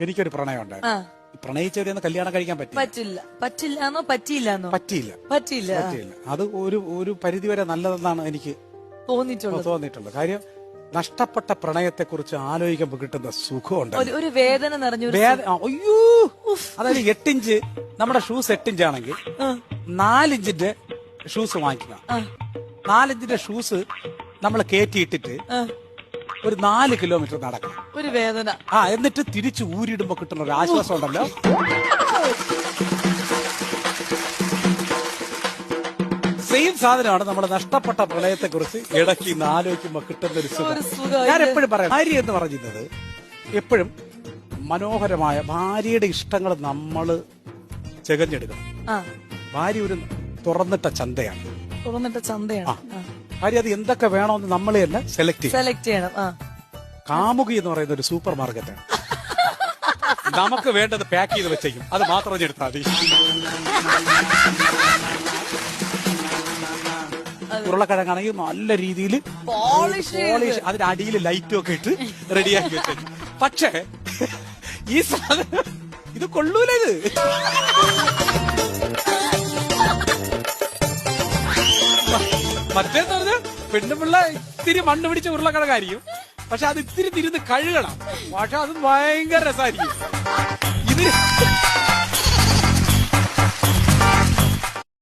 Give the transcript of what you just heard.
എനിക്കൊരു പ്രണയം ഉണ്ടായിരുന്നു. പ്രണയിച്ചവരെയൊന്നും കല്യാണം കഴിക്കാൻ പറ്റില്ലാന്നോ പറ്റിയില്ല. പറ്റിയില്ല. അത് ഒരു പരിധിവരെ നല്ലതെന്നാണ് എനിക്ക് തോന്നിയിട്ടുള്ളത്. കാര്യം നഷ്ടപ്പെട്ട പ്രണയത്തെ കുറിച്ച് ആലോചിക്കുമ്പോൾ കിട്ടുന്ന സുഖമുണ്ട്. ഒരു വേദന നിറഞ്ഞ അയ്യോ, അതായത് 8 ഇഞ്ച് നമ്മുടെ ഷൂസ് 8 ഇഞ്ച് ആണെങ്കിൽ 4 ഇഞ്ചിന്റെ ഷൂസ് വാങ്ങിക്കുക. 4 ഇഞ്ചിന്റെ ഷൂസ് നമ്മൾ കയറ്റിയിട്ടിട്ട് ഒരു 4 കിലോമീറ്റർ നടക്കണം. ഒരു വേദന. എന്നിട്ട് തിരിച്ച് ഊരിടുമ്പോ കിട്ടുന്ന ഒരു ആശ്വാസം ഉണ്ടല്ലോ. സെയിം സാധനമാണ് നമ്മുടെ നഷ്ടപ്പെട്ട പ്രണയത്തെ കുറിച്ച് ഇടയ്ക്ക് ഇന്ന് ആലോചിക്കുമ്പോ കിട്ടുന്ന ഒരു സുഖം. ഞാൻ എപ്പോഴും പറയാം, ഭാര്യ എന്ന് പറയുന്നത് എപ്പോഴും മനോഹരമായ ഭാര്യയുടെ ഇഷ്ടങ്ങൾ നമ്മള് ചെകഞ്ഞെടുക്കണം. ഭാര്യ ഒരു തുറന്നിട്ട ചന്തയാണ്. ഭാര്യ അത് എന്തൊക്കെ വേണമെന്ന് നമ്മൾ തന്നെ സെലക്ട് ചെയ്യണം. കാമുകി എന്ന് പറയുന്ന ഒരു സൂപ്പർ മാർക്കറ്റാണ്. നമുക്ക് വേണ്ടത് പാക്ക് ചെയ്ത് വെച്ചേക്കും, അത് മാത്രം എടുത്താൽ മതി. ഉരുളക്കിഴങ്ങാണെങ്കിൽ നല്ല രീതിയിൽ പോളിഷ്, അതിന്റെ അടിയിൽ ലൈറ്റും ഒക്കെ ഇട്ട് റെഡിയാക്കി വെച്ചേക്കും. പക്ഷേ ഈ സാധനം ഇത് കൊള്ളൂല. ഇത് മറ്റേന്ന് പറഞ്ഞ പെണ്ണുപിള്ള ഇത്തിരി മണ്ണ് പിടിച്ച ഉരുളക്കിഴങ്ങായിരിക്കും, പക്ഷെ അത് ഇത്തിരി തിരുന്ന് കഴുകണം. പക്ഷെ അത് ഭയങ്കര രസമായിരിക്കും. ഇത്